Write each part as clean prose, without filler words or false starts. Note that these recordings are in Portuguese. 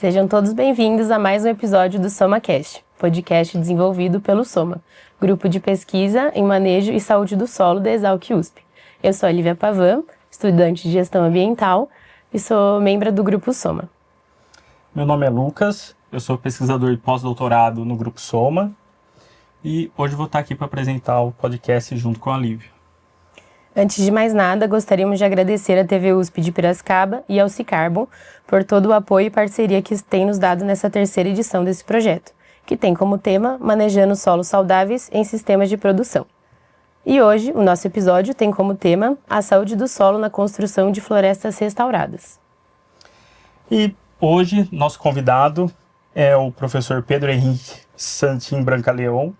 Sejam todos bem-vindos a mais um episódio do SomaCast, podcast desenvolvido pelo Soma, Grupo de Pesquisa em Manejo e Saúde do Solo da Exalc-USP. Eu sou a Lívia Pavan, estudante de Gestão Ambiental e sou membro do Grupo Soma. Meu nome é Lucas, eu sou pesquisador de pós-doutorado no Grupo Soma e hoje vou estar aqui para apresentar o podcast junto com a Lívia. Antes de mais nada, gostaríamos de agradecer à TV USP de Piracicaba e ao Cicarbon por todo o apoio e parceria que tem nos dado nessa terceira edição desse projeto, que tem como tema Manejando Solos Saudáveis em Sistemas de Produção. E hoje, o nosso episódio tem como tema a saúde do solo na construção de florestas restauradas. E hoje, nosso convidado é o professor Pedro Henrique Santin Brancaleon,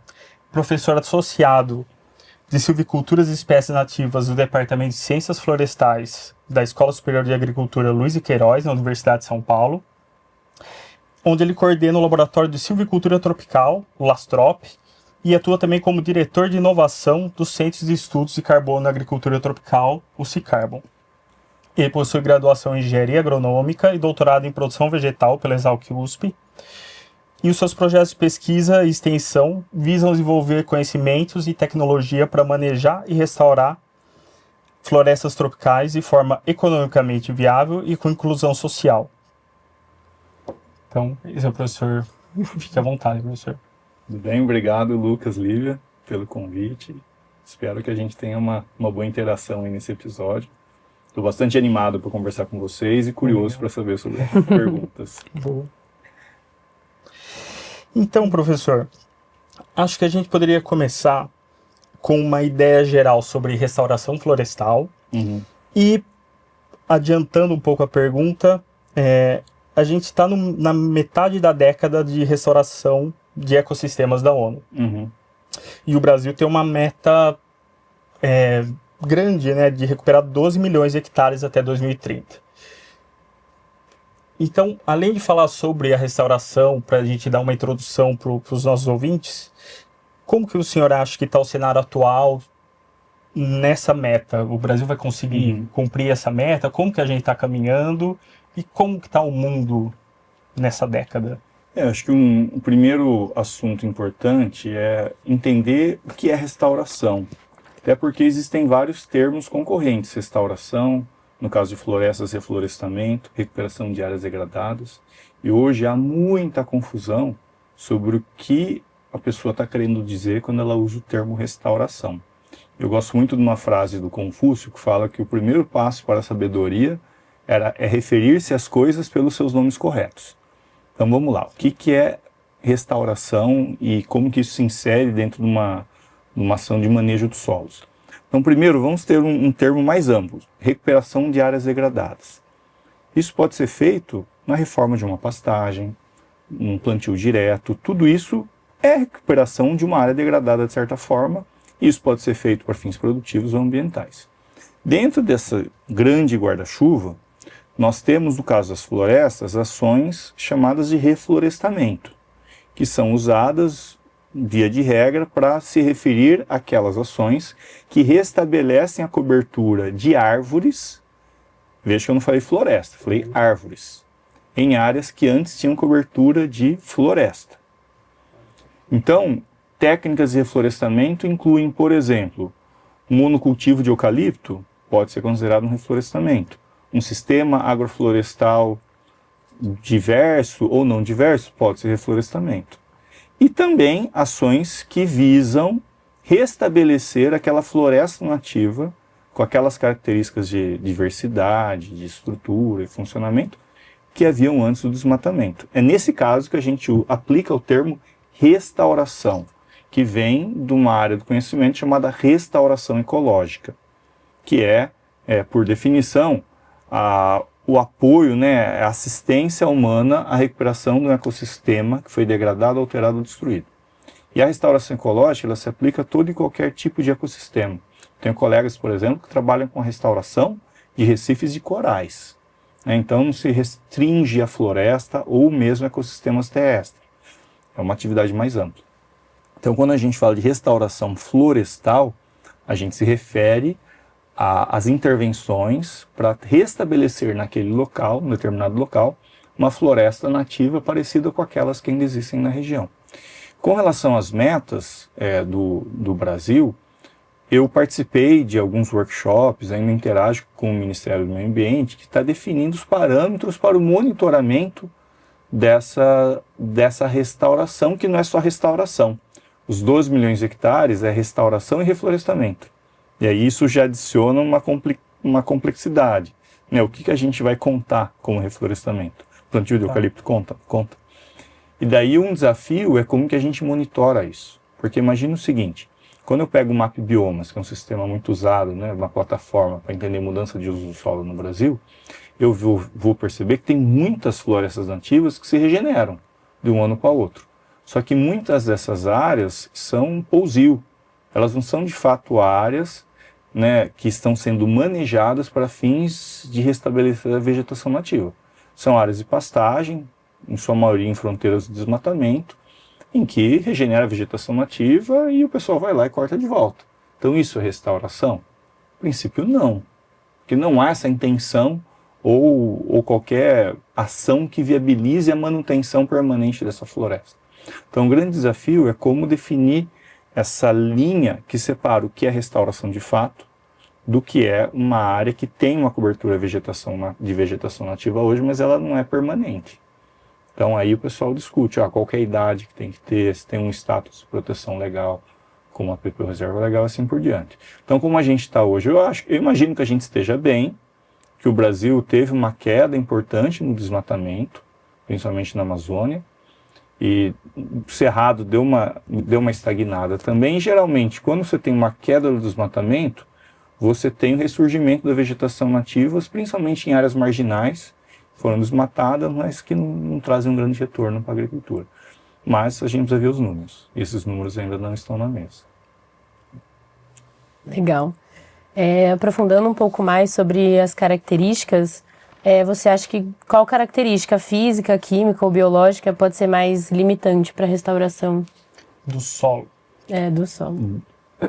professor associado de Silviculturas e Espécies Nativas do Departamento de Ciências Florestais da Escola Superior de Agricultura Luiz de Queiroz, na Universidade de São Paulo, onde ele coordena o Laboratório de Silvicultura Tropical, o LASTROP, e atua também como diretor de inovação dos Centros de Estudos de Carbono na Agricultura Tropical, o Cicarbon. Ele possui graduação em Engenharia Agronômica e doutorado em Produção Vegetal pela Exalc-USP, e os seus projetos de pesquisa e extensão visam desenvolver conhecimentos e tecnologia para manejar e restaurar florestas tropicais de forma economicamente viável e com inclusão social. Então, esse é o professor. Fique à vontade, professor. Tudo bem, obrigado Lucas, Lívia, pelo convite. Espero que a gente tenha uma boa interação aí nesse episódio. Estou bastante animado para conversar com vocês e curioso para saber sobre as perguntas. Boa. Então, professor, acho que a gente poderia começar com uma ideia geral sobre restauração florestal. E, adiantando um pouco a pergunta, a gente está na metade da década de restauração de ecossistemas da ONU. E o Brasil tem uma meta grande, né, de recuperar 12 milhões de hectares até 2030. Então, além de falar sobre a restauração, para a gente dar uma introdução para os nossos ouvintes, como que o senhor acha que está o cenário atual nessa meta? O Brasil vai conseguir cumprir essa meta? Como que a gente está caminhando? E como que está o mundo nessa década? Acho que um primeiro assunto importante é entender o que é restauração. Até porque existem vários termos concorrentes: restauração, no caso de florestas, reflorestamento, recuperação de áreas degradadas. E hoje há muita confusão sobre o que a pessoa está querendo dizer quando ela usa o termo restauração. Eu gosto muito de uma frase do Confúcio que fala que o primeiro passo para a sabedoria é referir-se às coisas pelos seus nomes corretos. Então vamos lá, o que é restauração e como que isso se insere dentro de uma ação de manejo dos solos? Então, primeiro, vamos ter um termo mais amplo: recuperação de áreas degradadas. Isso pode ser feito na reforma de uma pastagem, um plantio direto. Tudo isso é recuperação de uma área degradada de certa forma. Isso pode ser feito para fins produtivos ou ambientais. Dentro dessa grande guarda-chuva, nós temos, no caso das florestas, ações chamadas de reflorestamento, que são usadas via de regra, para se referir àquelas ações que restabelecem a cobertura de árvores. Veja que eu não falei floresta, falei árvores, em áreas que antes tinham cobertura de floresta. Então, técnicas de reflorestamento incluem, por exemplo, monocultivo de eucalipto, pode ser considerado um reflorestamento. Um sistema agroflorestal diverso ou não diverso pode ser reflorestamento. E também ações que visam restabelecer aquela floresta nativa com aquelas características de diversidade, de estrutura e funcionamento que haviam antes do desmatamento. É nesse caso que a gente aplica o termo restauração, que vem de uma área do conhecimento chamada restauração ecológica, que por definição, o apoio, a assistência humana à recuperação de um ecossistema que foi degradado, alterado ou destruído. E a restauração ecológica, ela se aplica a todo e qualquer tipo de ecossistema. Tenho colegas, por exemplo, que trabalham com a restauração de recifes de corais. Então não se restringe a floresta ou mesmo ecossistemas terrestres. É uma atividade mais ampla. Então quando a gente fala de restauração florestal, a gente se refere às intervenções para restabelecer naquele local, um determinado local, uma floresta nativa parecida com aquelas que ainda existem na região. Com relação às metas do Brasil, eu participei de alguns workshops, ainda interajo com o Ministério do Meio Ambiente, que está definindo os parâmetros para o monitoramento dessa restauração, que não é só restauração. Os 12 milhões de hectares é restauração e reflorestamento. E aí isso já adiciona uma complexidade. Né? O que a gente vai contar como reflorestamento? Plantio de eucalipto conta? Conta. E daí um desafio é como que a gente monitora isso. Porque imagina o seguinte, quando eu pego o Map Biomas, que é um sistema muito usado, né, uma plataforma para entender mudança de uso do solo no Brasil, eu vou perceber que tem muitas florestas nativas que se regeneram de um ano para o outro. Só que muitas dessas áreas são pousio. Elas não são de fato áreas, né, que estão sendo manejadas para fins de restabelecer a vegetação nativa. São áreas de pastagem, em sua maioria em fronteiras de desmatamento, em que regenera a vegetação nativa e o pessoal vai lá e corta de volta. Então isso é restauração? No princípio não, porque não há essa intenção ou qualquer ação que viabilize a manutenção permanente dessa floresta. Então o grande desafio é como definir essa linha que separa o que é restauração de fato do que é uma área que tem uma cobertura de vegetação nativa hoje, mas ela não é permanente. Então aí o pessoal discute qual que é a idade que tem que ter, se tem um status de proteção legal, como a PPO reserva legal, assim por diante. Então como a gente está hoje, eu imagino que a gente esteja bem, que o Brasil teve uma queda importante no desmatamento, principalmente na Amazônia, e o Cerrado deu uma estagnada também. E, geralmente, quando você tem uma queda do desmatamento, você tem o ressurgimento da vegetação nativa, principalmente em áreas marginais, foram desmatadas, mas que não trazem um grande retorno para a agricultura. Mas a gente precisa ver os números, e esses números ainda não estão na mesa. Legal. Aprofundando um pouco mais sobre as características, você acha que qual característica física, química ou biológica pode ser mais limitante para a restauração? Do solo. Do solo.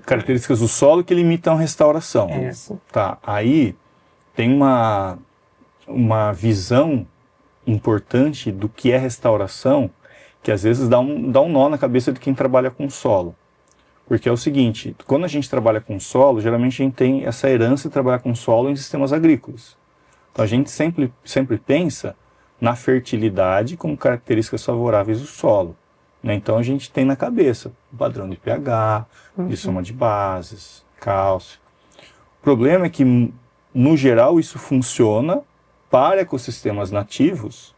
Características do solo que limitam a restauração. Isso. Tá, aí tem uma visão importante do que é restauração, que às vezes dá um nó na cabeça de quem trabalha com solo. Porque é o seguinte, quando a gente trabalha com solo, geralmente a gente tem essa herança de trabalhar com solo em sistemas agrícolas. Então a gente sempre pensa na fertilidade como características favoráveis do solo. Né? Então a gente tem na cabeça o padrão de pH, de soma de bases, cálcio. O problema é que, no geral, isso funciona para ecossistemas nativos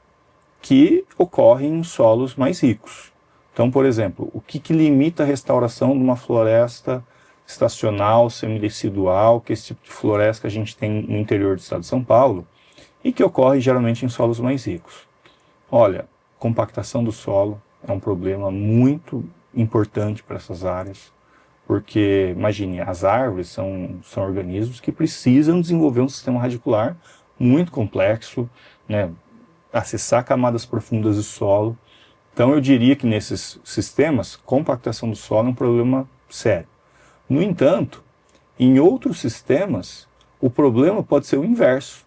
que ocorrem em solos mais ricos. Então, por exemplo, o que limita a restauração de uma floresta estacional, semidecidual, que é esse tipo de floresta que a gente tem no interior do estado de São Paulo, e que ocorre geralmente em solos mais ricos? Olha, compactação do solo é um problema muito importante para essas áreas, porque, imagine, as árvores são organismos que precisam desenvolver um sistema radicular muito complexo, né, acessar camadas profundas do solo. Então eu diria que nesses sistemas, compactação do solo é um problema sério. No entanto, em outros sistemas, o problema pode ser o inverso,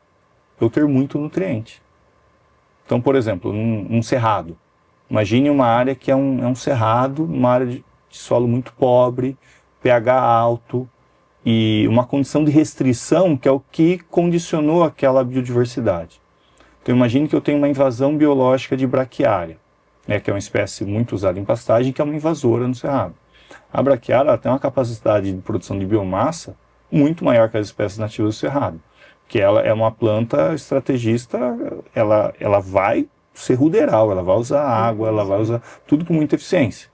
eu ter muito nutriente. Então, por exemplo, um cerrado. Imagine uma área que é um cerrado, uma área de solo muito pobre, pH alto, e uma condição de restrição que é o que condicionou aquela biodiversidade. Então imagine que eu tenho uma invasão biológica de braquiária, né, que é uma espécie muito usada em pastagem, que é uma invasora no cerrado. A braquiária ela tem uma capacidade de produção de biomassa muito maior que as espécies nativas do cerrado, que ela é uma planta estrategista, ela vai ser ruderal, ela vai usar água, ela vai usar tudo com muita eficiência.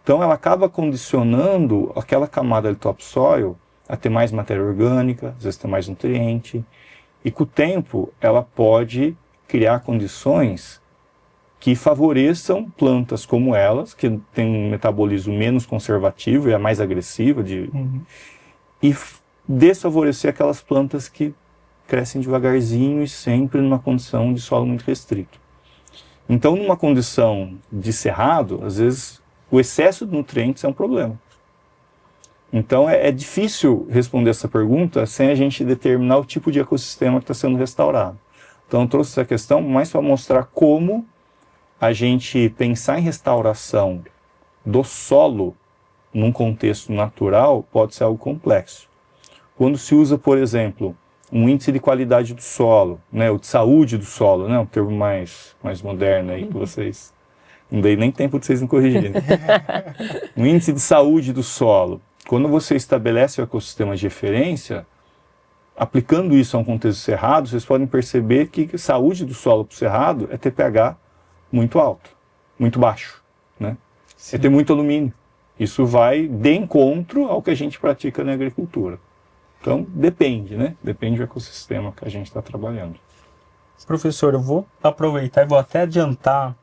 Então ela acaba condicionando aquela camada de topsoil a ter mais matéria orgânica, às vezes ter mais nutriente, e com o tempo ela pode criar condições que favoreçam plantas como elas, que têm um metabolismo menos conservativo e é mais agressiva, e desfavorecer aquelas plantas que crescem devagarzinho e sempre numa condição de solo muito restrito. Então, numa condição de cerrado, às vezes o excesso de nutrientes é um problema. Então é difícil responder essa pergunta sem a gente determinar o tipo de ecossistema que está sendo restaurado. Então eu trouxe essa questão mais para mostrar como a gente pensar em restauração do solo num contexto natural pode ser algo complexo. Quando se usa, por exemplo, um índice de qualidade do solo, né, o de saúde do solo, né, um termo mais moderno aí que vocês... Não dei nem tempo de vocês me corrigirem. Um índice de saúde do solo. Quando você estabelece o ecossistema de referência, aplicando isso a um contexto cerrado, vocês podem perceber que a saúde do solo para o cerrado é ter pH muito alto, muito baixo, né? É ter muito alumínio. Isso vai de encontro ao que a gente pratica na agricultura. Então, depende, né? Depende do ecossistema que a gente está trabalhando. Professor, eu vou aproveitar e vou até adiantar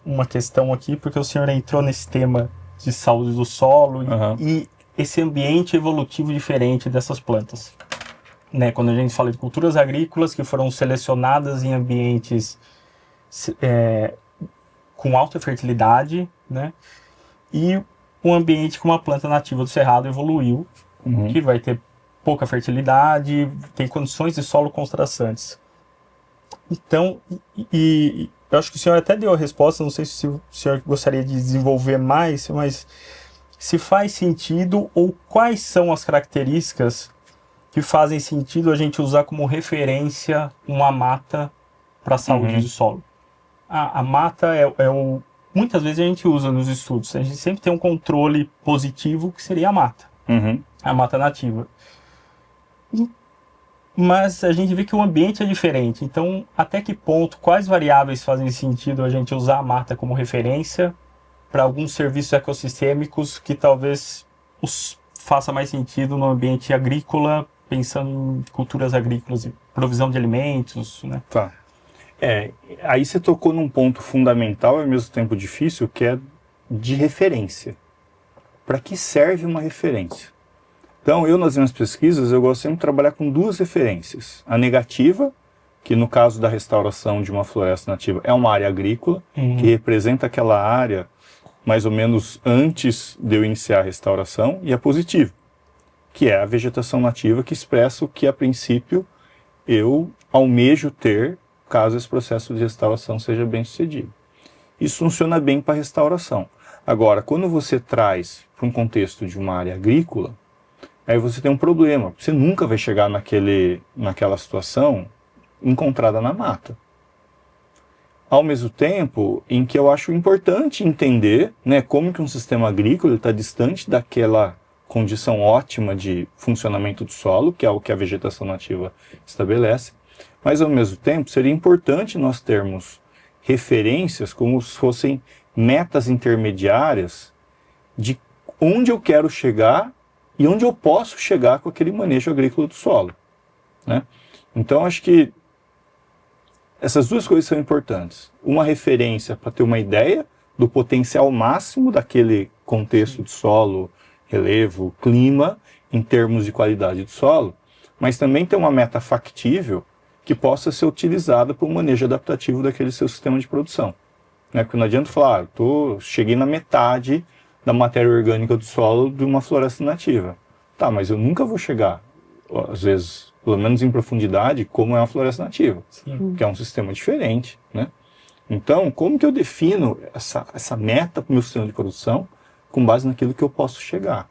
uma questão aqui, porque o senhor entrou nesse tema de saúde do solo e esse ambiente evolutivo diferente dessas plantas. Né? Quando a gente fala de culturas agrícolas que foram selecionadas em ambientes com alta fertilidade, né? E um ambiente com uma planta nativa do cerrado evoluiu, que vai ter pouca fertilidade, tem condições de solo contrastantes. Então, eu acho que o senhor até deu a resposta, não sei se o senhor gostaria de desenvolver mais, mas se faz sentido ou quais são as características que fazem sentido a gente usar como referência uma mata para a saúde do solo. A mata muitas vezes a gente usa nos estudos, a gente sempre tem um controle positivo que seria a mata, a mata nativa. Mas a gente vê que o ambiente é diferente, então até que ponto, quais variáveis fazem sentido a gente usar a mata como referência para alguns serviços ecossistêmicos que talvez faça mais sentido no ambiente agrícola, pensando em culturas agrícolas e provisão de alimentos, né? Tá. Aí você tocou num ponto fundamental e ao mesmo tempo difícil, que é de referência. Para que serve uma referência? Então, nas minhas pesquisas, eu gosto sempre de trabalhar com duas referências. A negativa, que no caso da restauração de uma floresta nativa é uma área agrícola, que representa aquela área mais ou menos antes de eu iniciar a restauração, e a positiva, que é a vegetação nativa que expressa o que, a princípio, eu almejo ter caso esse processo de restauração seja bem sucedido. Isso funciona bem para a restauração. Agora, quando você traz para um contexto de uma área agrícola, aí você tem um problema. Você nunca vai chegar naquela situação encontrada na mata. Ao mesmo tempo em que eu acho importante entender, né, como que um sistema agrícola está distante daquela condição ótima de funcionamento do solo, que é o que a vegetação nativa estabelece, mas ao mesmo tempo seria importante nós termos referências como se fossem metas intermediárias de onde eu quero chegar e onde eu posso chegar com aquele manejo agrícola do solo, né? Então, acho que essas duas coisas são importantes. Uma referência para ter uma ideia do potencial máximo daquele contexto de solo, relevo, clima, em termos de qualidade do solo, mas também ter uma meta factível que possa ser utilizada para o manejo adaptativo daquele seu sistema de produção, né? Porque não adianta falar, cheguei na metade da matéria orgânica do solo de uma floresta nativa. Tá, mas eu nunca vou chegar, às vezes, pelo menos em profundidade, como é uma floresta nativa, que é um sistema diferente, né? Então, como que eu defino essa meta para o meu sistema de produção com base naquilo que eu posso chegar?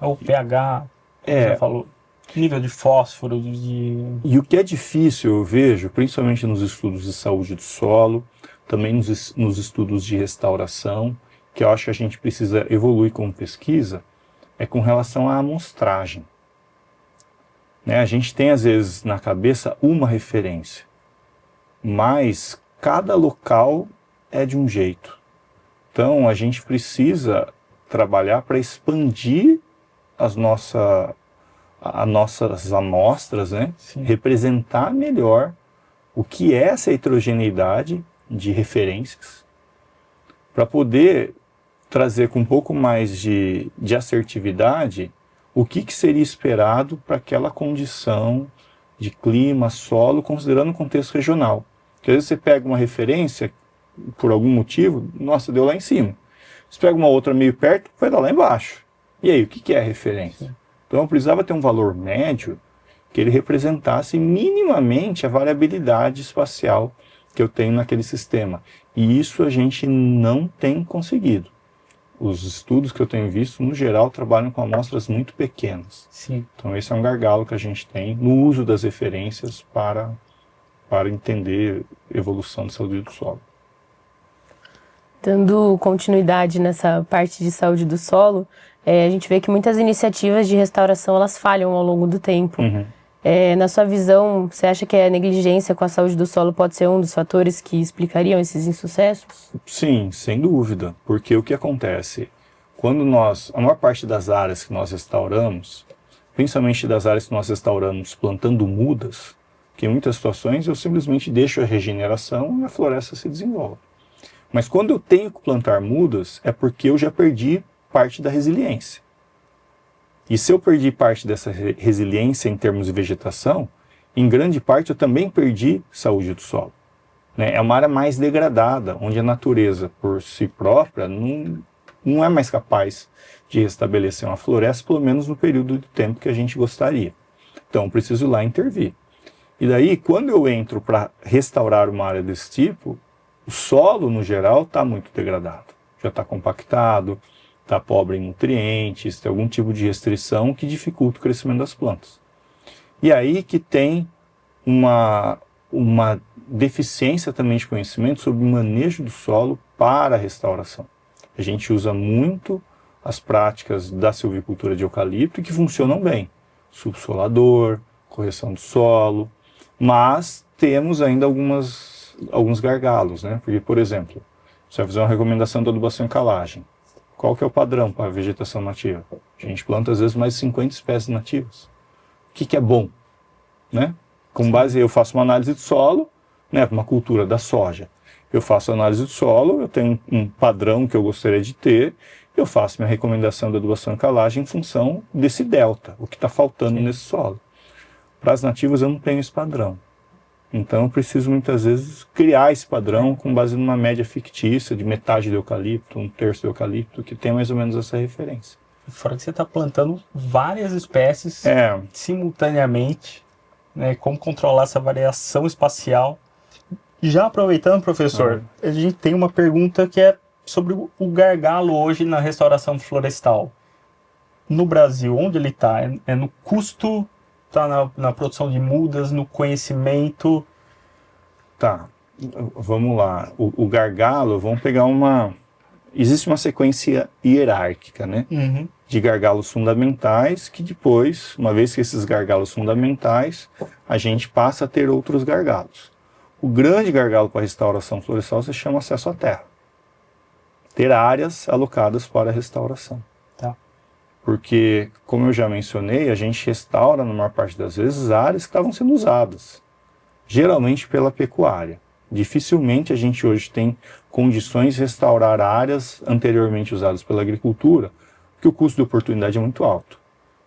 O pH, você falou, nível de fósforo, E o que é difícil, eu vejo, principalmente nos estudos de saúde do solo, também nos estudos de restauração, que eu acho que a gente precisa evoluir como pesquisa, é com relação à amostragem. Né? A gente tem, às vezes, na cabeça uma referência, mas cada local é de um jeito. Então, a gente precisa trabalhar para expandir as nossas amostras, né? Representar melhor o que é essa heterogeneidade de referências, para poder trazer com um pouco mais de assertividade o que seria esperado para aquela condição de clima, solo, considerando o contexto regional. Porque às vezes você pega uma referência, por algum motivo, nossa, deu lá em cima. Você pega uma outra meio perto, vai dar lá embaixo. E aí, o que é a referência? Então eu precisava ter um valor médio que ele representasse minimamente a variabilidade espacial que eu tenho naquele sistema. E isso a gente não tem conseguido. Os estudos que eu tenho visto, no geral, trabalham com amostras muito pequenas. Sim. Então esse é um gargalo que a gente tem no uso das referências para entender a evolução da saúde do solo. Dando continuidade nessa parte de saúde do solo, a gente vê que muitas iniciativas de restauração elas falham ao longo do tempo. Na sua visão, você acha que a negligência com a saúde do solo pode ser um dos fatores que explicariam esses insucessos? Sim, sem dúvida, porque o que acontece? Quando a maior parte das áreas que nós restauramos, principalmente das áreas que nós restauramos plantando mudas, que em muitas situações eu simplesmente deixo a regeneração e a floresta se desenvolve. Mas quando eu tenho que plantar mudas, é porque eu já perdi parte da resiliência. E se eu perdi parte dessa resiliência em termos de vegetação, em grande parte eu também perdi saúde do solo. É uma área mais degradada, onde a natureza, por si própria, não é mais capaz de restabelecer uma floresta, pelo menos no período de tempo que a gente gostaria. Então, eu preciso ir lá intervir. E daí, quando eu entro para restaurar uma área desse tipo, o solo, no geral, está muito degradado. Já está compactado, está pobre em nutrientes, tem algum tipo de restrição que dificulta o crescimento das plantas. E aí que tem uma deficiência também de conhecimento sobre o manejo do solo para a restauração. A gente usa muito as práticas da silvicultura de eucalipto que funcionam bem. Subsolador, correção do solo, mas temos ainda alguns gargalos, né? Porque, por exemplo, você vai fazer uma recomendação de adubação e calagem. Qual que é o padrão para a vegetação nativa? A gente planta às vezes mais de 50 espécies nativas. O que é bom? Né? Com base, eu faço uma análise de solo, né, uma cultura da soja. Eu faço análise do solo, eu tenho um padrão que eu gostaria de ter, eu faço minha recomendação de adubação e calagem em função desse delta, o que está faltando nesse solo. Para as nativas eu não tenho esse padrão. Então eu preciso muitas vezes criar esse padrão com base numa média fictícia de metade do eucalipto, um terço do eucalipto, que tem mais ou menos essa referência. Fora que você está plantando várias espécies simultaneamente, né? Como controlar essa variação espacial. Já aproveitando, professor, a gente tem uma pergunta que é sobre o gargalo hoje na restauração florestal. No Brasil, onde ele está? É no custo? Está na produção de mudas, no conhecimento? Tá, vamos lá. O gargalo, vamos pegar existe uma sequência hierárquica, né? De gargalos fundamentais, que depois, uma vez que esses gargalos fundamentais, a gente passa a ter outros gargalos. O grande gargalo para a restauração florestal se chama acesso à terra. Ter áreas alocadas para a restauração. Tá. Porque, como eu já mencionei, a gente restaura, na maior parte das vezes, áreas que estavam sendo usadas, geralmente pela pecuária. Dificilmente a gente hoje tem condições de restaurar áreas anteriormente usadas pela agricultura, porque o custo de oportunidade é muito alto.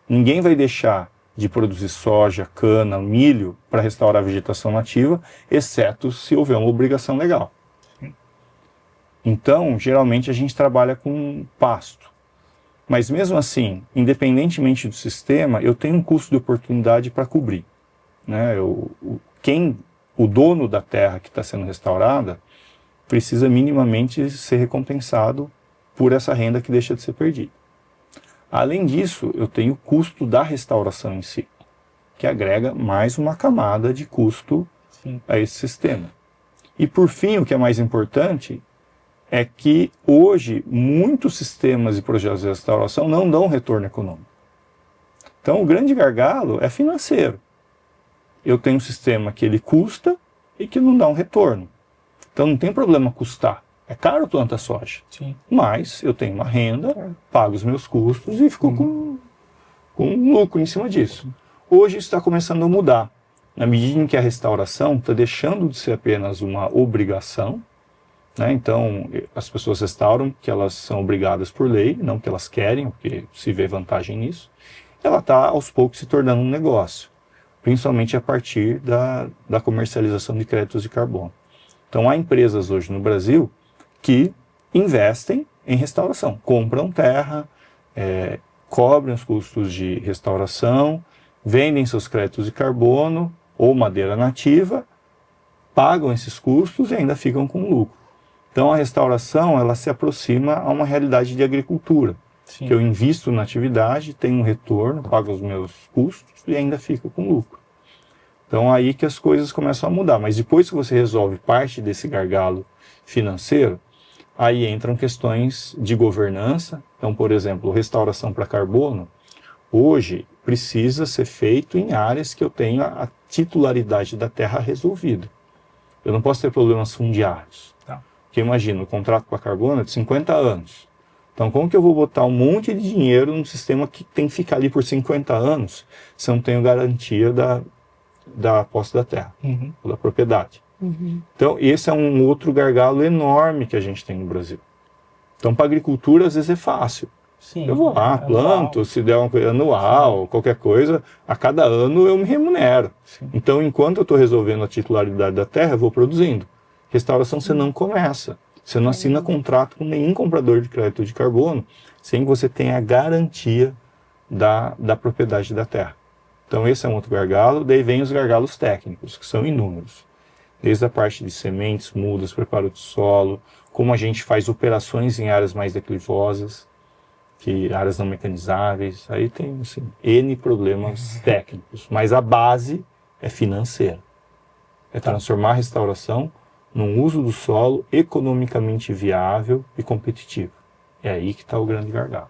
Ninguém vai deixar de produzir soja, cana, milho para restaurar a vegetação nativa, exceto se houver uma obrigação legal. Então, geralmente a gente trabalha com pasto. Mas mesmo assim, independentemente do sistema, eu tenho um custo de oportunidade para cobrir. Né? O dono da terra que está sendo restaurada precisa minimamente ser recompensado por essa renda que deixa de ser perdida. Além disso, eu tenho o custo da restauração em si, que agrega mais uma camada de custo a esse sistema. E por fim, o que é mais importante é que hoje muitos sistemas e projetos de restauração não dão retorno econômico. Então o grande gargalo é financeiro. Eu tenho um sistema que ele custa e que não dá um retorno. Então não tem problema custar. É caro plantar soja. Sim. Mas eu tenho uma renda, pago os meus custos e fico com um lucro em cima disso. Hoje isso está começando a mudar. Na medida em que a restauração está deixando de ser apenas uma obrigação, né? Então as pessoas restauram que elas são obrigadas por lei, não que elas querem, porque se vê vantagem nisso. Ela está aos poucos se tornando um negócio, principalmente a partir da comercialização de créditos de carbono. Então há empresas hoje no Brasil que investem em restauração, compram terra, cobrem os custos de restauração, vendem seus créditos de carbono ou madeira nativa, pagam esses custos e ainda ficam com lucro. Então a restauração, ela se aproxima a uma realidade de agricultura, Sim. que eu invisto na atividade, tenho um retorno, pago os meus custos e ainda fico com lucro. Então aí que as coisas começam a mudar, mas depois que você resolve parte desse gargalo financeiro, aí entram questões de governança. Então, por exemplo, restauração para carbono, hoje precisa ser feito em áreas que eu tenho a titularidade da terra resolvida. Eu não posso ter problemas fundiários. Tá. Porque imagina, o contrato para carbono é de 50 anos. Então, como que eu vou botar um monte de dinheiro num sistema que tem que ficar ali por 50 anos se eu não tenho garantia da posse da terra, ou da propriedade? Então, esse é um outro gargalo enorme que a gente tem no Brasil. Então, para a agricultura, às vezes é fácil. Sim. Eu vou lá, planto, Anual. se der uma coisa anual, qualquer coisa, a cada ano eu me remunero. Sim. Então, enquanto eu estou resolvendo a titularidade da terra, eu vou produzindo. Restauração você não começa. Você não assina contrato com nenhum comprador de crédito de carbono sem que você tenha a garantia da propriedade da terra. Então, esse é um outro gargalo. Daí vem os gargalos técnicos, que são inúmeros. Desde a parte de sementes, mudas, preparo do solo, como a gente faz operações em áreas mais declivosas, que áreas não mecanizáveis, aí tem assim, N problemas técnicos, mas a base é financeira. É transformar a restauração num uso do solo economicamente viável e competitivo. É aí que está o grande gargalo.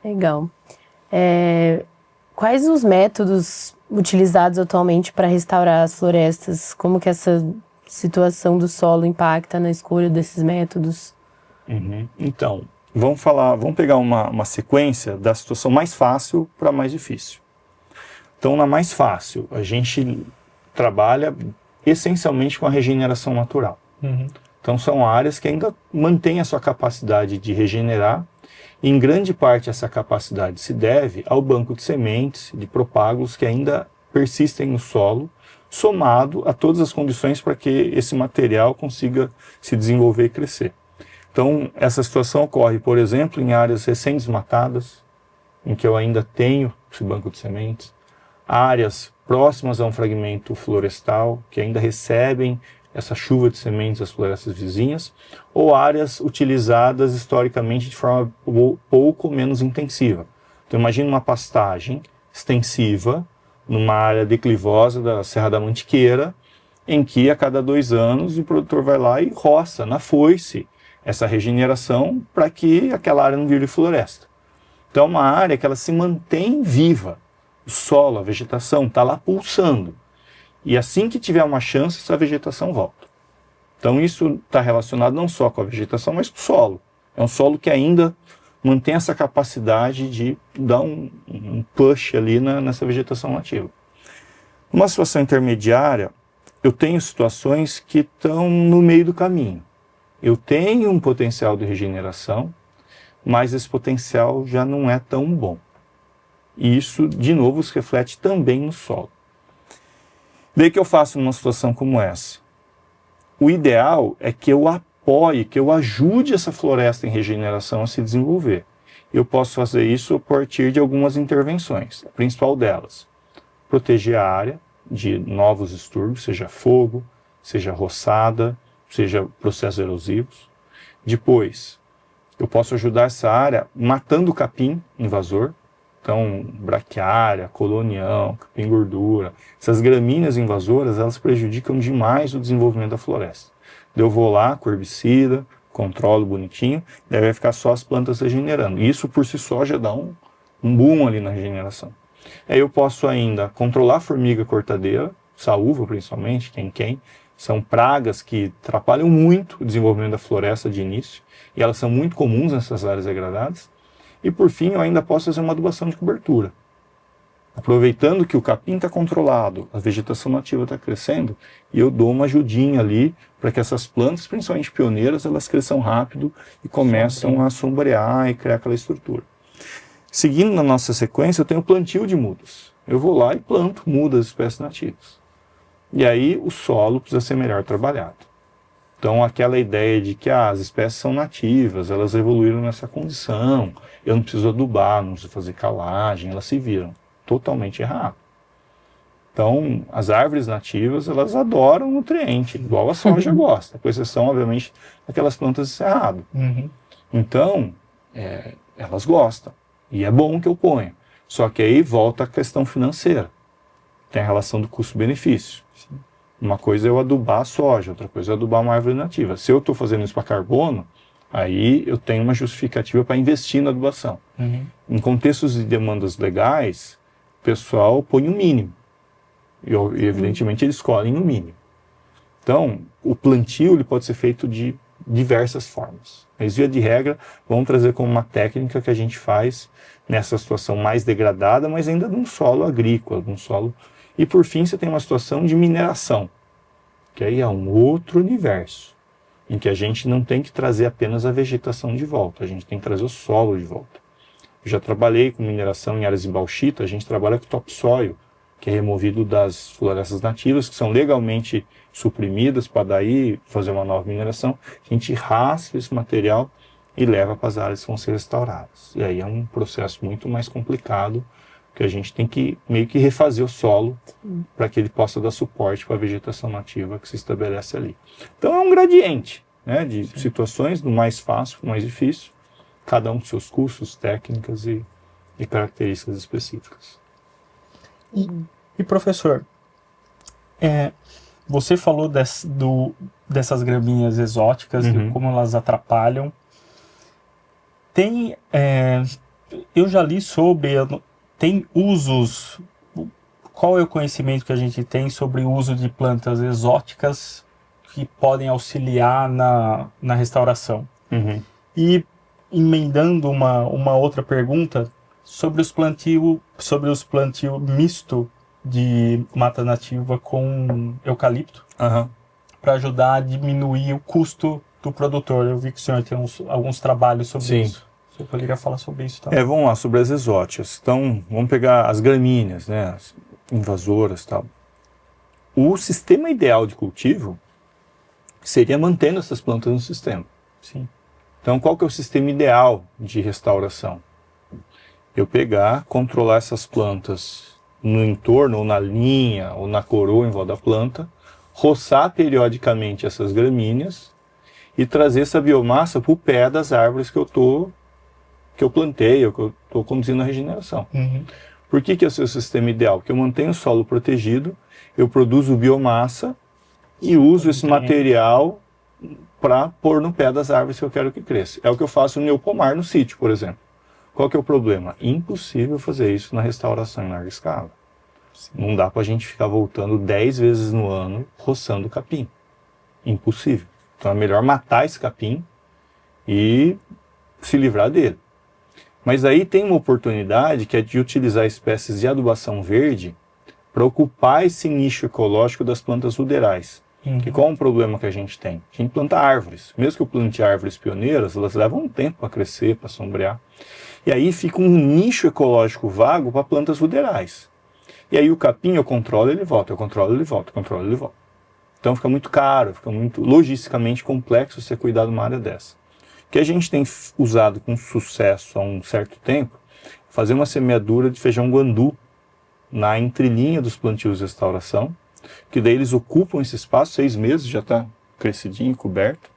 Legal. Quais os métodos utilizados atualmente para restaurar as florestas? Como que essa situação do solo impacta na escolha desses métodos? Então, vamos pegar uma sequência da situação mais fácil para a mais difícil. Então, na mais fácil, a gente trabalha essencialmente com a regeneração natural. Então, são áreas que ainda mantêm a sua capacidade de regenerar, e em grande parte essa capacidade se deve ao banco de sementes, de propágulos que ainda persistem no solo, somado a todas as condições para que esse material consiga se desenvolver e crescer. Então, essa situação ocorre, por exemplo, em áreas recém-desmatadas, em que eu ainda tenho esse banco de sementes, áreas próximas a um fragmento florestal, que ainda recebem essa chuva de sementes das florestas vizinhas, ou áreas utilizadas historicamente de forma pouco menos intensiva. Então, imagine uma pastagem extensiva numa área declivosa da Serra da Mantiqueira, em que a cada 2 anos o produtor vai lá e roça na foice essa regeneração para que aquela área não vire floresta. Então é uma área que ela se mantém viva. O solo, a vegetação está lá pulsando. E assim que tiver uma chance, essa vegetação volta. Então isso está relacionado não só com a vegetação, mas com o solo. É um solo que ainda mantém essa capacidade de dar um push ali nessa vegetação nativa. Numa situação intermediária, eu tenho situações que estão no meio do caminho. Eu tenho um potencial de regeneração, mas esse potencial já não é tão bom. E isso, de novo, se reflete também no solo. Daí que eu faço numa situação como essa? O ideal é que eu apoie, que eu ajude essa floresta em regeneração a se desenvolver. Eu posso fazer isso a partir de algumas intervenções. A principal delas, proteger a área de novos distúrbios, seja fogo, seja roçada, seja processos erosivos. Depois, eu posso ajudar essa área matando o capim invasor. Então, braquiária, colonião, capim-gordura, essas gramíneas invasoras, elas prejudicam demais o desenvolvimento da floresta. Eu vou lá com herbicida, controlo bonitinho, daí vai ficar só as plantas regenerando. Isso por si só já dá um boom ali na regeneração. Aí eu posso ainda controlar a formiga cortadeira, saúva principalmente, quem, são pragas que atrapalham muito o desenvolvimento da floresta de início, e elas são muito comuns nessas áreas degradadas. E por fim, eu ainda posso fazer uma adubação de cobertura. Aproveitando que o capim está controlado, a vegetação nativa está crescendo, e eu dou uma ajudinha ali para que essas plantas, principalmente pioneiras, elas cresçam rápido e começam a sombrear e criar aquela estrutura. Seguindo na nossa sequência, eu tenho o plantio de mudas. Eu vou lá e planto mudas, espécies nativas. E aí o solo precisa ser melhor trabalhado. Então, aquela ideia de que as espécies são nativas, elas evoluíram nessa condição, eu não preciso adubar, não preciso fazer calagem, elas se viram. Totalmente errado. Então, as árvores nativas, elas adoram nutriente, igual a soja gosta, com exceção, obviamente, daquelas plantas de cerrado. Então, elas gostam, e é bom que eu ponha. Só que aí volta a questão financeira. Tem a relação do custo-benefício. Uma coisa é eu adubar a soja, outra coisa é adubar uma árvore nativa. Se eu estou fazendo isso para carbono, aí eu tenho uma justificativa para investir na adubação. Em contextos de demandas legais, o pessoal põe o mínimo. E evidentemente eles escolhem o mínimo. Então, o plantio ele pode ser feito de diversas formas. Mas, via de regra, vamos trazer como uma técnica que a gente faz nessa situação mais degradada, mas ainda de um solo agrícola, de um solo... E, por fim, você tem uma situação de mineração, que aí é um outro universo, em que a gente não tem que trazer apenas a vegetação de volta, a gente tem que trazer o solo de volta. Eu já trabalhei com mineração em áreas de bauxita, a gente trabalha com topsoil, que é removido das florestas nativas, que são legalmente suprimidas para daí fazer uma nova mineração. A gente raspa esse material e leva para as áreas que vão ser restauradas. E aí é um processo muito mais complicado, que a gente tem que meio que refazer o solo para que ele possa dar suporte para a vegetação nativa que se estabelece ali. Então é um gradiente, né, de situações, do mais fácil para o mais difícil, cada um com seus custos, técnicas e características específicas. E professor, você falou dessas graminhas exóticas, de como elas atrapalham. Eu já li sobre... Tem usos... Qual é o conhecimento que a gente tem sobre o uso de plantas exóticas que podem auxiliar na restauração? E emendando uma outra pergunta sobre os plantio misto de mata nativa com eucalipto, para ajudar a diminuir o custo do produtor. Eu vi que o senhor tem alguns trabalhos sobre isso. Você poderia falar sobre isso também? Vamos lá, sobre as exóticas. Então, vamos pegar as gramíneas, né, as invasoras e tal. O sistema ideal de cultivo seria mantendo essas plantas no sistema. Sim. Então, qual que é o sistema ideal de restauração? Eu pegar, controlar essas plantas no entorno, ou na linha, ou na coroa em volta da planta, roçar periodicamente essas gramíneas e trazer essa biomassa para o pé das árvores que eu plantei, ou que eu estou conduzindo a regeneração. Por que é o seu sistema ideal? Porque eu mantenho o solo protegido, eu produzo biomassa e uso esse material para pôr no pé das árvores que eu quero que cresça. É o que eu faço no meu pomar no sítio, por exemplo. Qual que é o problema? Impossível fazer isso na restauração em larga escala. Não dá para a gente ficar voltando 10 vezes no ano roçando o capim. Impossível. Então é melhor matar esse capim e se livrar dele. Mas aí tem uma oportunidade que é de utilizar espécies de adubação verde para ocupar esse nicho ecológico das plantas ruderais. E qual é um problema que a gente tem? A gente planta árvores. Mesmo que eu plante árvores pioneiras, elas levam um tempo para crescer, para sombrear. E aí fica um nicho ecológico vago para plantas ruderais. E aí o capim eu controlo, ele volta, eu controlo, ele volta, eu controlo, ele volta. Então fica muito caro, fica muito logisticamente complexo você cuidar de uma área dessa. O que a gente tem usado com sucesso há um certo tempo, fazer uma semeadura de feijão guandu na entrelinha dos plantios de restauração, que daí eles ocupam esse espaço, 6 meses, já está crescidinho, coberto.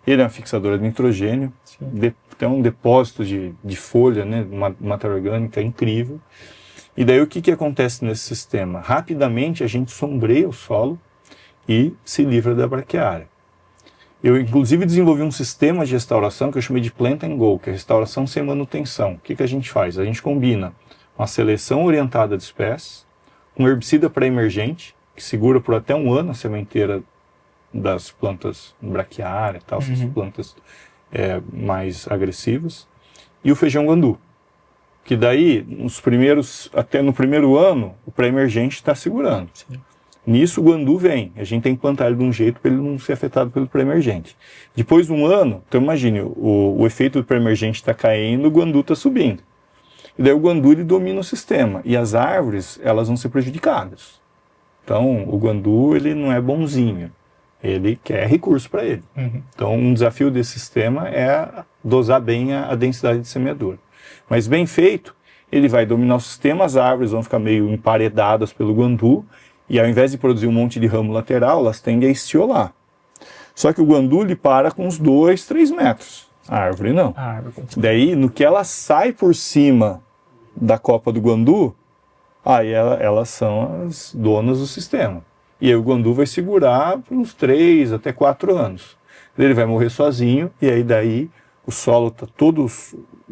Ele é uma fixadora de nitrogênio, tem um depósito de folha, né, uma matéria orgânica incrível. E daí o que acontece nesse sistema? Rapidamente a gente sombreia o solo e se livra da braquiária. Eu, inclusive, desenvolvi um sistema de restauração que eu chamei de Plant and Go, que é restauração sem manutenção. O que a gente faz? A gente combina uma seleção orientada de espécies, um herbicida pré-emergente, que segura por até 1 ano a sementeira das plantas braquiária, tal, essas plantas mais agressivas, e o feijão guandu. Que daí, até no primeiro ano, o pré-emergente está segurando. Nisso o guandu vem, a gente tem que plantar ele de um jeito para ele não ser afetado pelo pré-emergente. Depois de 1 ano, então imagine, o efeito do pré-emergente está caindo, o guandu está subindo. E daí o guandu ele domina o sistema, e as árvores elas vão ser prejudicadas. Então o guandu ele não é bonzinho, Ele quer recurso para ele. Então, um desafio desse sistema é dosar bem a densidade de semeadura. Mas bem feito, ele vai dominar o sistema, as árvores vão ficar meio emparedadas pelo guandu, e ao invés de produzir um monte de ramo lateral, elas tendem a estiolar. Só que o guandu ele para com uns 2, 3 metros. A árvore não. Daí, no que ela sai por cima da copa do guandu, aí elas são as donas do sistema. E aí o guandu vai segurar por uns 3 até 4 anos. Ele vai morrer sozinho, e aí daí o solo está todo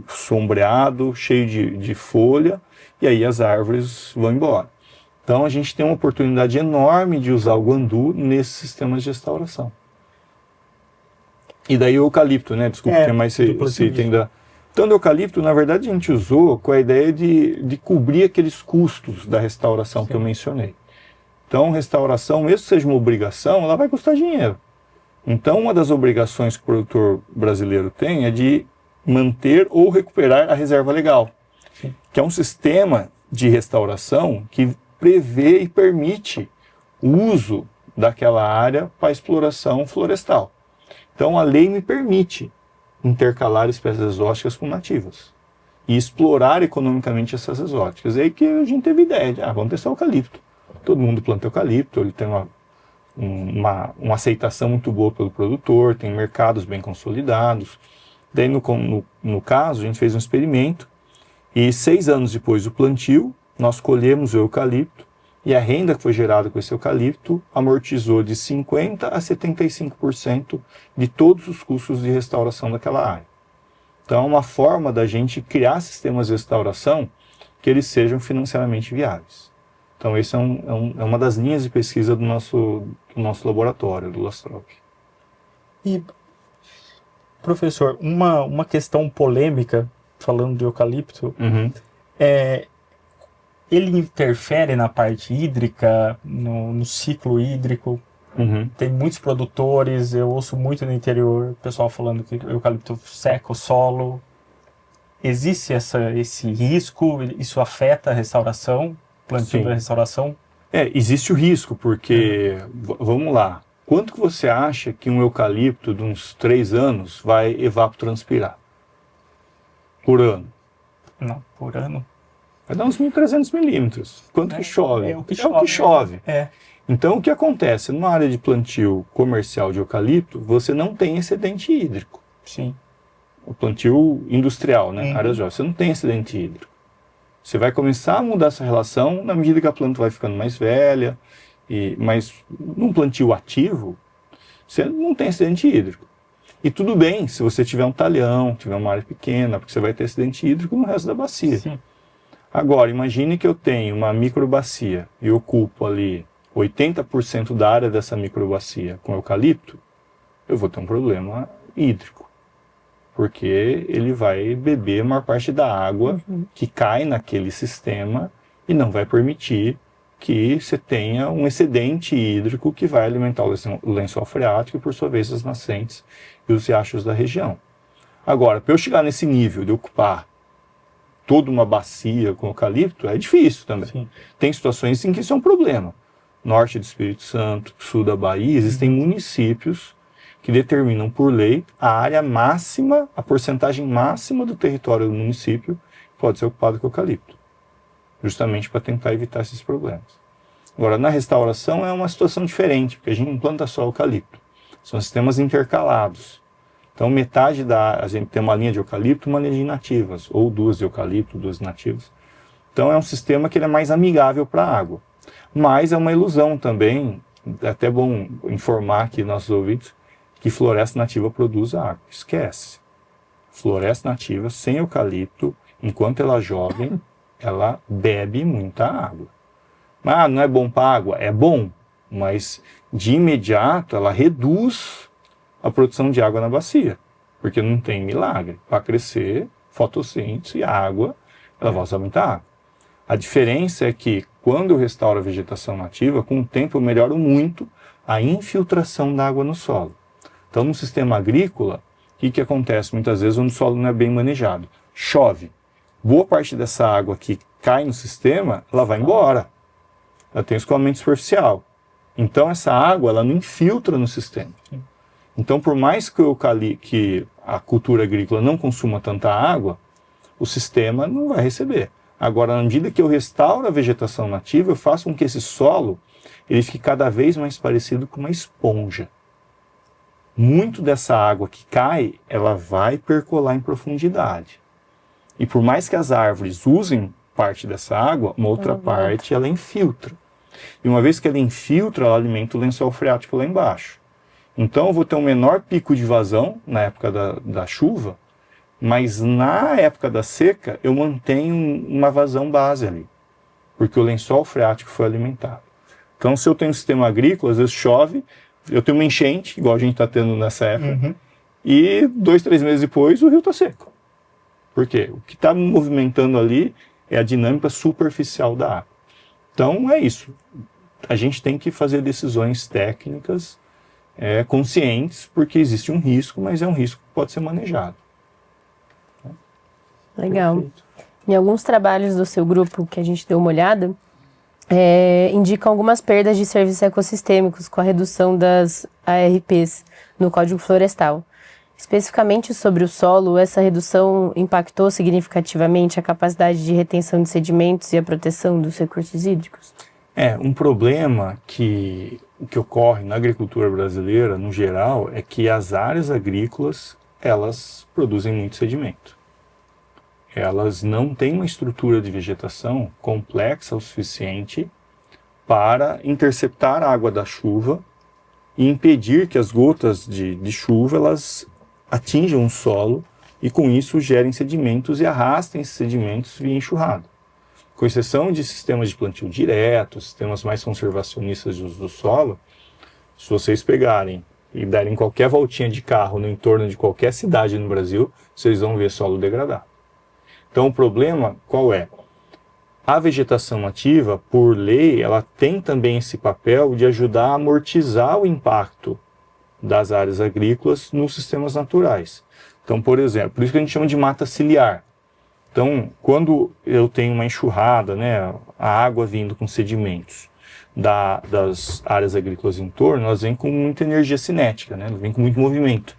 sombreado, cheio de folha, e aí as árvores vão embora. Então a gente tem uma oportunidade enorme de usar o guandu nesses sistemas de restauração. E daí o eucalipto, né? Desculpa, tem mais esse item da... Então o eucalipto, na verdade, a gente usou com a ideia de cobrir aqueles custos da restauração que eu mencionei. Então, restauração, mesmo que seja uma obrigação, ela vai custar dinheiro. Então, uma das obrigações que o produtor brasileiro tem é de manter ou recuperar a reserva legal, que é um sistema de restauração que prevê e permite o uso daquela área para exploração florestal. Então, a lei me permite intercalar espécies exóticas com nativas e explorar economicamente essas exóticas. É aí que a gente teve ideia de, vamos testar o eucalipto. Todo mundo planta eucalipto, ele tem uma aceitação muito boa pelo produtor, tem mercados bem consolidados. Daí, no caso, a gente fez um experimento e 6 anos depois do plantio, nós colhemos o eucalipto e a renda que foi gerada com esse eucalipto amortizou de 50% a 75% de todos os custos de restauração daquela área. Então, é uma forma da gente criar sistemas de restauração que eles sejam financeiramente viáveis. Então, esse é uma das linhas de pesquisa do nosso laboratório, do Lastrop. E, professor, uma questão polêmica, falando de eucalipto, ele interfere na parte hídrica, no ciclo hídrico? Tem muitos produtores, eu ouço muito no interior, o pessoal falando que o eucalipto seca o solo. Existe esse risco? Isso afeta a restauração? Plantio da restauração? Existe o risco, porque, vamos lá, quanto que você acha que um eucalipto de uns 3 anos vai evapotranspirar? Por ano? Não, por ano? Vai dar uns 1.300 milímetros. Quanto que chove? É o que chove. Então, o que acontece? Numa área de plantio comercial de eucalipto, você não tem excedente hídrico. Sim. O plantio industrial, né? Áreas jovens, você não tem excedente hídrico. Você vai começar a mudar essa relação na medida que a planta vai ficando mais velha, mas num plantio ativo, você não tem excedente hídrico. E tudo bem se você tiver um talhão, tiver uma área pequena, porque você vai ter excedente hídrico no resto da bacia. Sim. Agora, imagine que eu tenho uma microbacia e ocupo ali 80% da área dessa microbacia com eucalipto, eu vou ter um problema hídrico. Porque ele vai beber a maior parte da água que cai naquele sistema e não vai permitir que você tenha um excedente hídrico que vai alimentar o lençol freático e, por sua vez, as nascentes e os riachos da região. Agora, para eu chegar nesse nível de ocupar toda uma bacia com eucalipto, é difícil também. Sim. Tem situações em que isso é um problema. Norte do Espírito Santo, sul da Bahia, existem municípios que determinam por lei a área máxima, a porcentagem máxima do território do município que pode ser ocupado com eucalipto, justamente para tentar evitar esses problemas. Agora, na restauração é uma situação diferente, porque a gente não planta só eucalipto, são sistemas intercalados. Então, a gente tem uma linha de eucalipto e uma linha de nativas, ou 2 de eucalipto, 2 nativas. Então, é um sistema que ele é mais amigável para a água. Mas é uma ilusão também, é até bom informar aqui nossos ouvintes, que floresta nativa produz água. Esquece. Floresta nativa sem eucalipto, enquanto ela é jovem, ela bebe muita água. Mas não é bom para a água? É bom, mas de imediato ela reduz a produção de água na bacia, porque não tem milagre. Para crescer, fotossíntese e a água, ela vai usar muita água. A diferença é que quando eu restauro a vegetação nativa, com o tempo eu melhoro muito a infiltração da água no solo. Então, no sistema agrícola, o que acontece muitas vezes onde o solo não é bem manejado? Chove. Boa parte dessa água que cai no sistema, ela vai embora. Ela tem escoamento superficial. Então essa água ela não infiltra no sistema. Então por mais que a cultura agrícola não consuma tanta água, o sistema não vai receber. Agora, na medida que eu restauro a vegetação nativa, eu faço com que esse solo ele fique cada vez mais parecido com uma esponja. Muito dessa água que cai, ela vai percolar em profundidade. E por mais que as árvores usem parte dessa água, uma outra parte ela infiltra. E uma vez que ela infiltra, ela alimenta o lençol freático lá embaixo. Então eu vou ter um menor pico de vazão na época da chuva, mas na época da seca eu mantenho uma vazão base ali, porque o lençol freático foi alimentado. Então se eu tenho um sistema agrícola, às vezes chove, eu tenho uma enchente, igual a gente está tendo nessa época, e 2, 3 meses depois o rio está seco. Por quê? O que está movimentando ali é a dinâmica superficial da água. Então é isso. A gente tem que fazer decisões técnicas conscientes, porque existe um risco, mas é um risco que pode ser manejado. Legal. Perfeito. Em alguns trabalhos do seu grupo que a gente deu uma olhada, indicam algumas perdas de serviços ecossistêmicos com a redução das ARPs no Código Florestal. Especificamente sobre o solo, essa redução impactou significativamente a capacidade de retenção de sedimentos e a proteção dos recursos hídricos? Um problema que ocorre na agricultura brasileira, no geral, é que as áreas agrícolas, elas produzem muito sedimento. Elas não têm uma estrutura de vegetação complexa o suficiente para interceptar a água da chuva e impedir que as gotas de chuva elas atinjam o solo e com isso gerem sedimentos e arrastem esses sedimentos via enxurrada. Com exceção de sistemas de plantio direto, sistemas mais conservacionistas de uso do solo, se vocês pegarem e derem qualquer voltinha de carro no entorno de qualquer cidade no Brasil, vocês vão ver solo degradado. Então o problema qual é? A vegetação nativa, por lei, ela tem também esse papel de ajudar a amortizar o impacto das áreas agrícolas nos sistemas naturais. Então, por exemplo, por isso que a gente chama de mata ciliar. Então, quando eu tenho uma enxurrada, a água vindo com sedimentos das áreas agrícolas em torno, elas vêm com muita energia cinética, elas vêm com muito movimento.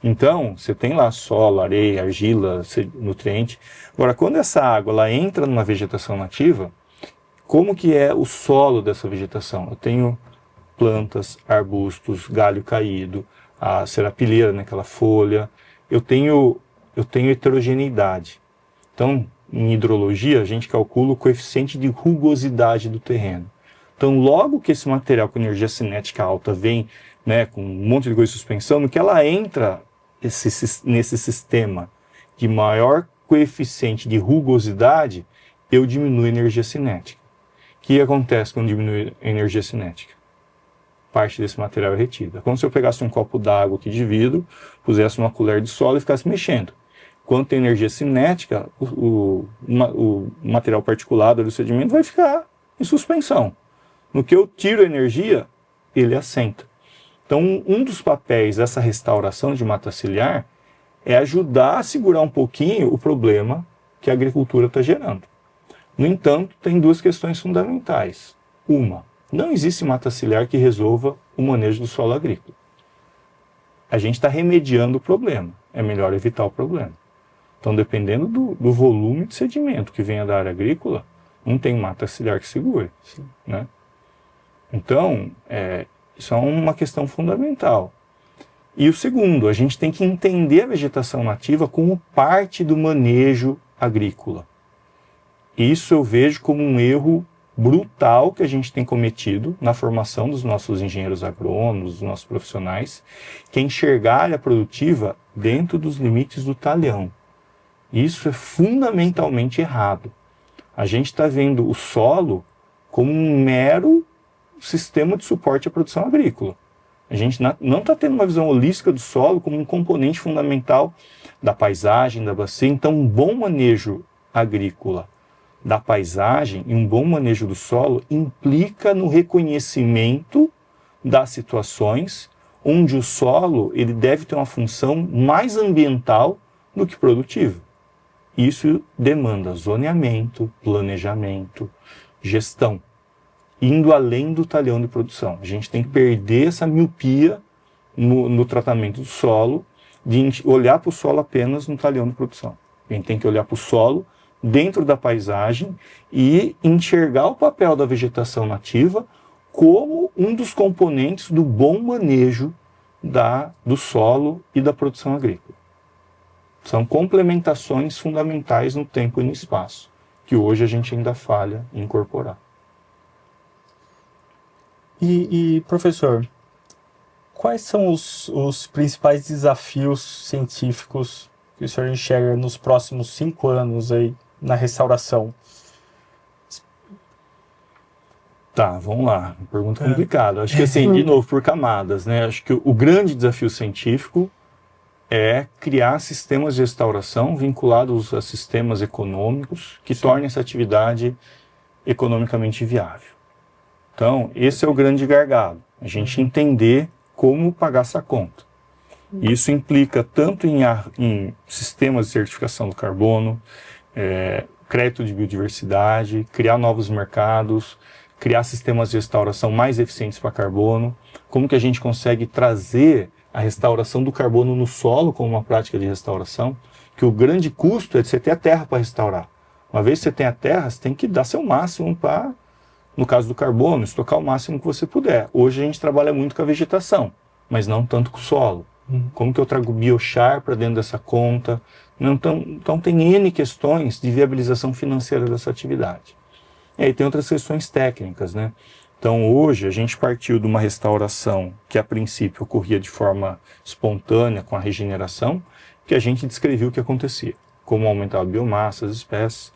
Então, você tem lá solo, areia, argila, nutriente. Agora, quando essa água ela entra numa vegetação nativa, como que é o solo dessa vegetação? Eu tenho plantas, arbustos, galho caído, a serapilheira, aquela folha. Eu tenho heterogeneidade. Então, em hidrologia, a gente calcula o coeficiente de rugosidade do terreno. Então, logo que esse material com energia cinética alta vem, com um monte de coisa de suspensão, no que ela entra nesse sistema de maior coeficiente de rugosidade, eu diminuo a energia cinética. O que acontece quando diminui a energia cinética? Parte desse material é retida. Como se eu pegasse um copo d'água aqui de vidro, pusesse uma colher de solo e ficasse mexendo. Quando tem energia cinética, o material particulado do sedimento vai ficar em suspensão. No que eu tiro a energia, ele assenta. Então, um dos papéis dessa restauração de mata ciliar é ajudar a segurar um pouquinho o problema que a agricultura está gerando. No entanto, tem duas questões fundamentais. Uma, não existe mata ciliar que resolva o manejo do solo agrícola. A gente está remediando o problema. É melhor evitar o problema. Então, dependendo do volume de sedimento que venha da área agrícola, não tem mata ciliar que segure. Então, isso é uma questão fundamental. E o segundo, a gente tem que entender a vegetação nativa como parte do manejo agrícola. Isso eu vejo como um erro brutal que a gente tem cometido na formação dos nossos engenheiros agrônomos, dos nossos profissionais, que é enxergar a área produtiva dentro dos limites do talhão. Isso é fundamentalmente errado. A gente está vendo o solo como um mero sistema de suporte à produção agrícola. A gente não está tendo uma visão holística do solo como um componente fundamental da paisagem, da bacia. Então, um bom manejo agrícola da paisagem e um bom manejo do solo implica no reconhecimento das situações onde o solo ele deve ter uma função mais ambiental do que produtiva. Isso demanda zoneamento, planejamento, gestão. indo além do talhão de produção. A gente tem que perder essa miopia no tratamento do solo, de olhar para o solo apenas no talhão de produção. A gente tem que olhar para o solo dentro da paisagem e enxergar o papel da vegetação nativa como um dos componentes do bom manejo do solo e da produção agrícola. São complementações fundamentais no tempo e no espaço, que hoje a gente ainda falha em incorporar. E professor, quais são os principais desafios científicos que o senhor enxerga nos próximos 5 anos aí na restauração? Tá, vamos lá. Pergunta complicada. Acho que assim, de novo, por camadas, né? Acho que o grande desafio científico é criar sistemas de restauração vinculados a sistemas econômicos que tornem essa atividade economicamente viável. Então, esse é o grande gargalo. A gente entender como pagar essa conta. Isso implica tanto em sistemas de certificação do carbono, crédito de biodiversidade, criar novos mercados, criar sistemas de restauração mais eficientes para carbono, como que a gente consegue trazer a restauração do carbono no solo como uma prática de restauração, que o grande custo é de você ter a terra para restaurar. Uma vez que você tem a terra, você tem que dar seu máximo para, no caso do carbono, estocar o máximo que você puder. Hoje a gente trabalha muito com a vegetação, mas não tanto com o solo. Como que eu trago biochar para dentro dessa conta? Então tem N questões de viabilização financeira dessa atividade. E aí tem outras questões técnicas, né? Então hoje a gente partiu de uma restauração que a princípio ocorria de forma espontânea com a regeneração, que a gente descrevia o que acontecia, como aumentar a biomassa, as espécies.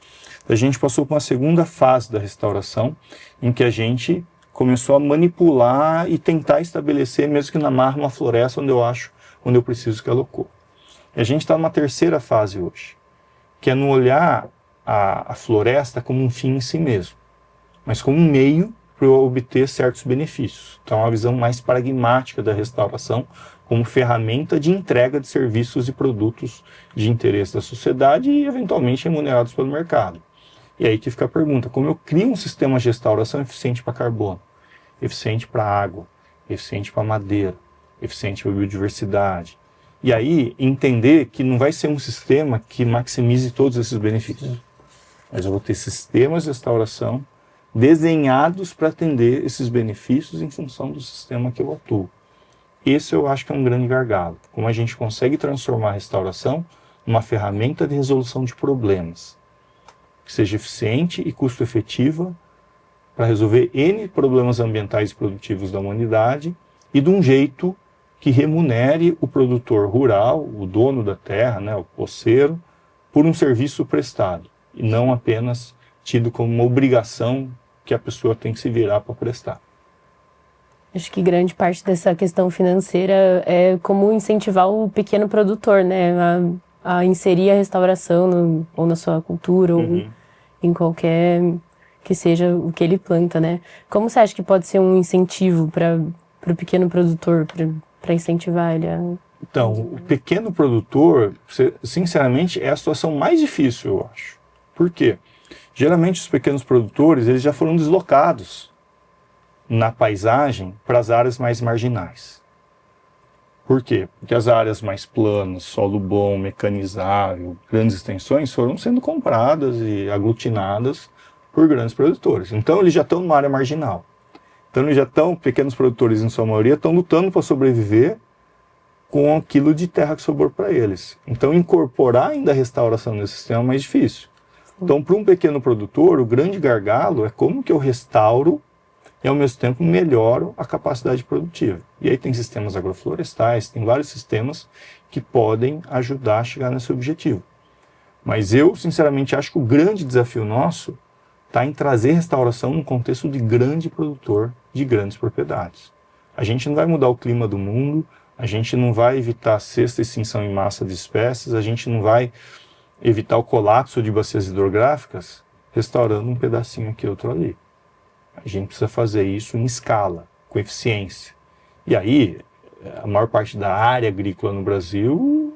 A gente passou para uma segunda fase da restauração, em que a gente começou a manipular e tentar estabelecer, mesmo que na marra, uma floresta onde eu preciso que ela ocorra. E a gente está numa terceira fase hoje, que é não olhar a floresta como um fim em si mesmo, mas como um meio para eu obter certos benefícios. Então, é uma visão mais pragmática da restauração como ferramenta de entrega de serviços e produtos de interesse da sociedade e, eventualmente, remunerados pelo mercado. E aí que fica a pergunta, como eu crio um sistema de restauração eficiente para carbono, eficiente para água, eficiente para madeira, eficiente para biodiversidade? E aí, entender que não vai ser um sistema que maximize todos esses benefícios, mas eu vou ter sistemas de restauração desenhados para atender esses benefícios em função do sistema que eu atuo. Esse eu acho que é um grande gargalo. Como a gente consegue transformar a restauração numa ferramenta de resolução de problemas, que seja eficiente e custo-efetiva para resolver N problemas ambientais e produtivos da humanidade e de um jeito que remunere o produtor rural, o dono da terra, né, o poceiro, por um serviço prestado e não apenas tido como uma obrigação que a pessoa tem que se virar para prestar. Acho que grande parte dessa questão financeira é como incentivar o pequeno produtor, né, a inserir a restauração ou na sua cultura ou em qualquer que seja o que ele planta, né? Como você acha que pode ser um incentivo para o pequeno produtor, para incentivar ele a... Então, o pequeno produtor, sinceramente, é a situação mais difícil, eu acho. Por quê? Geralmente os pequenos produtores eles já foram deslocados na paisagem para as áreas mais marginais. Por quê? Porque as áreas mais planas, solo bom, mecanizável, grandes extensões foram sendo compradas e aglutinadas por grandes produtores. Então eles já estão numa área marginal. Então eles já estão, pequenos produtores em sua maioria, estão lutando para sobreviver com aquilo de terra que sobrou para eles. Então incorporar ainda a restauração nesse sistema é mais difícil. Então, para um pequeno produtor, o grande gargalo é como que eu restauro e, ao mesmo tempo, melhoro a capacidade produtiva. E aí tem sistemas agroflorestais, tem vários sistemas que podem ajudar a chegar nesse objetivo. Mas eu, sinceramente, acho que o grande desafio nosso está em trazer restauração num contexto de grande produtor de grandes propriedades. A gente não vai mudar o clima do mundo, a gente não vai evitar a sexta extinção em massa de espécies, a gente não vai evitar o colapso de bacias hidrográficas restaurando um pedacinho aqui, outro ali. A gente precisa fazer isso em escala, com eficiência. E aí, a maior parte da área agrícola no Brasil,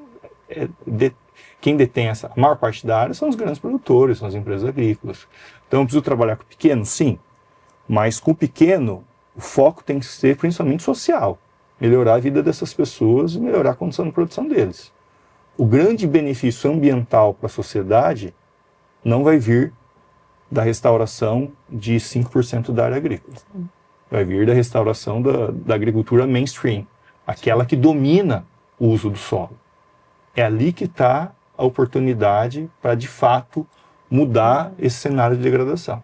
quem detém a maior parte da área são os grandes produtores, são as empresas agrícolas. Então, eu preciso trabalhar com pequeno? Sim. Mas com o pequeno, o foco tem que ser principalmente social. Melhorar a vida dessas pessoas e melhorar a condição de produção deles. O grande benefício ambiental para a sociedade não vai vir da restauração de 5% da área agrícola. Vai vir da restauração da agricultura mainstream, aquela que domina o uso do solo. É ali que está a oportunidade para, de fato, mudar esse cenário de degradação.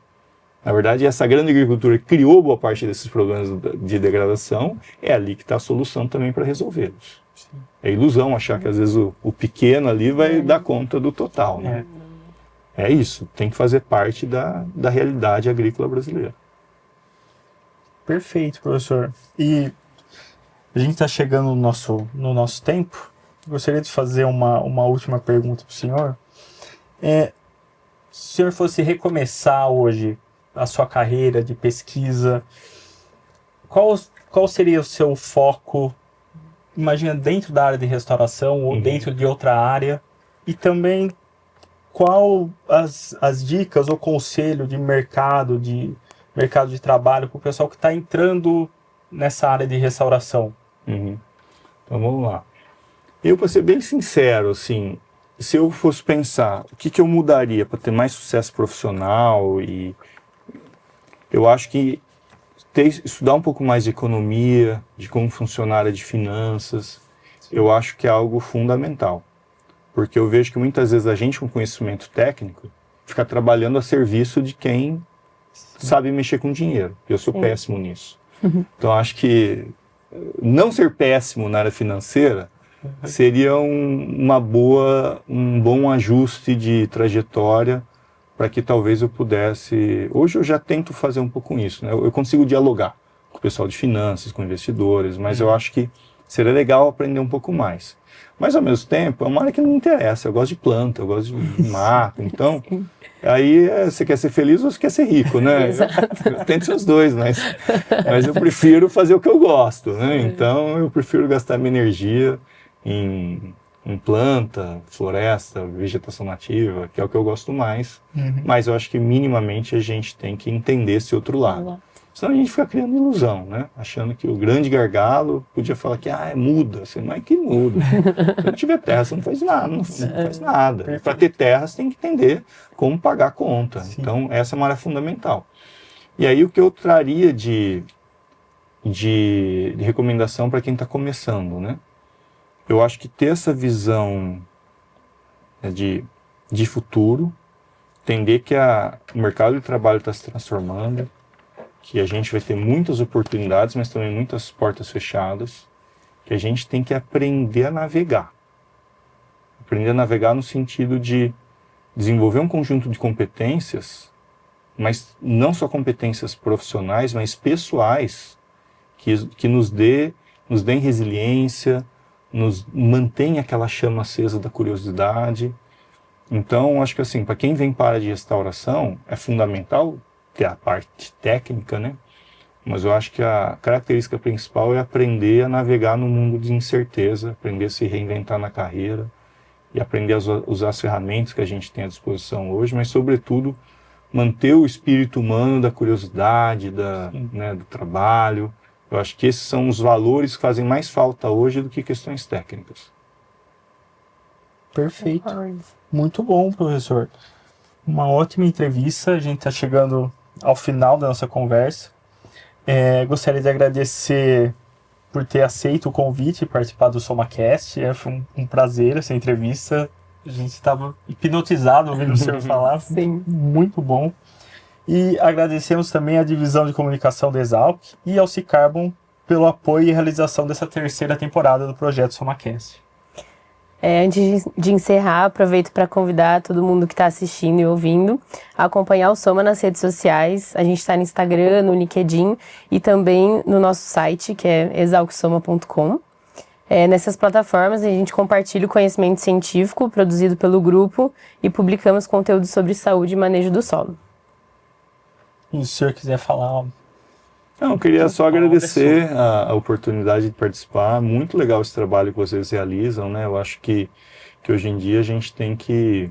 Na verdade, essa grande agricultura que criou boa parte desses problemas de degradação, é ali que está a solução também para resolvê-los. É ilusão achar que às vezes o pequeno ali vai dar conta do total, né? É isso, tem que fazer parte da realidade agrícola brasileira. Perfeito, professor. E a gente está chegando no nosso tempo. Gostaria de fazer uma última pergunta para o senhor. Se o senhor fosse recomeçar hoje a sua carreira de pesquisa, qual seria o seu foco? Imagina dentro da área de restauração ou dentro de outra área, e também qual as dicas ou conselho de mercado de trabalho para o pessoal que está entrando nessa área de restauração? Então vamos lá. Eu, para ser bem sincero, assim, se eu fosse pensar o que eu mudaria para ter mais sucesso profissional, e eu acho que estudar um pouco mais de economia, de como funciona a área de finanças, eu acho que é algo fundamental. Porque eu vejo que muitas vezes a gente com conhecimento técnico fica trabalhando a serviço de quem sabe mexer com dinheiro. Eu sou péssimo nisso. Então acho que não ser péssimo na área financeira seria um bom ajuste de trajetória para que talvez eu pudesse... Hoje eu já tento fazer um pouco isso, né? Eu consigo dialogar com o pessoal de finanças, com investidores, mas eu acho que seria legal aprender um pouco mais. Mas ao mesmo tempo, é uma área que não me interessa. Eu gosto de planta, eu gosto de mato. Então, aí você quer ser feliz ou você quer ser rico, né? Eu tento ser os dois, mas eu prefiro fazer o que eu gosto, né? Então, eu prefiro gastar minha energia em planta, floresta, vegetação nativa, que é o que eu gosto mais. Mas eu acho que minimamente a gente tem que entender esse outro lado. Senão a gente fica criando ilusão, né? Achando que o grande gargalo podia falar que muda. Você não é que muda. Se não tiver terra, você não faz nada. Não faz nada. Para ter terra, você tem que entender como pagar a conta. Sim. Então, essa é uma área fundamental. E aí, o que eu traria de recomendação para quem está começando, né? Eu acho que ter essa visão de futuro, entender que o mercado de trabalho está se transformando, que a gente vai ter muitas oportunidades, mas também muitas portas fechadas, que a gente tem que aprender a navegar. Aprender a navegar no sentido de desenvolver um conjunto de competências, mas não só competências profissionais, mas pessoais, que nos deem resiliência, nos mantém aquela chama acesa da curiosidade. Então, acho que assim, para quem vem para a área de restauração, é fundamental ter a parte técnica, né? Mas eu acho que a característica principal é aprender a navegar no mundo de incerteza, aprender a se reinventar na carreira e aprender a usar as ferramentas que a gente tem à disposição hoje, mas, sobretudo, manter o espírito humano da curiosidade, do trabalho. Eu acho que esses são os valores que fazem mais falta hoje do que questões técnicas. Perfeito. Muito bom, professor. Uma ótima entrevista. A gente está chegando ao final da nossa conversa. Gostaria de agradecer por ter aceito o convite e participar do SomaCast. Foi um prazer essa entrevista. A gente estava hipnotizado ouvindo o senhor falar. Sim. Muito bom. E agradecemos também à Divisão de Comunicação da Exalc e ao Cicarbon pelo apoio e realização dessa terceira temporada do projeto SomaCast. Antes de encerrar, aproveito para convidar todo mundo que está assistindo e ouvindo a acompanhar o Soma nas redes sociais. A gente está no Instagram, no LinkedIn e também no nosso site, que é exalcsoma.com. Nessas plataformas a gente compartilha o conhecimento científico produzido pelo grupo e publicamos conteúdo sobre saúde e manejo do solo. E se o senhor quiser falar... Não, eu queria só agradecer a oportunidade de participar. Muito legal esse trabalho que vocês realizam, né? Eu acho que hoje em dia a gente tem que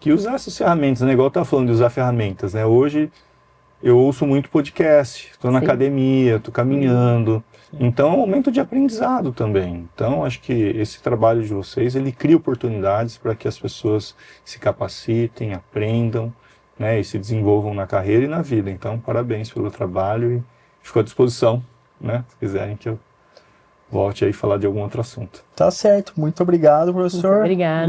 usar essas ferramentas, né? Igual eu estava falando de usar ferramentas, né? Hoje eu ouço muito podcast, estou na Sim. academia, estou caminhando. Então é um momento de aprendizado também. Então acho que esse trabalho de vocês, ele cria oportunidades para que as pessoas se capacitem, aprendam, né, e se desenvolvam na carreira e na vida. Então parabéns pelo trabalho e fico à disposição, né, se quiserem que eu volte aí falar de algum outro assunto. Tá certo. Muito obrigado, Muito professor. obrigada.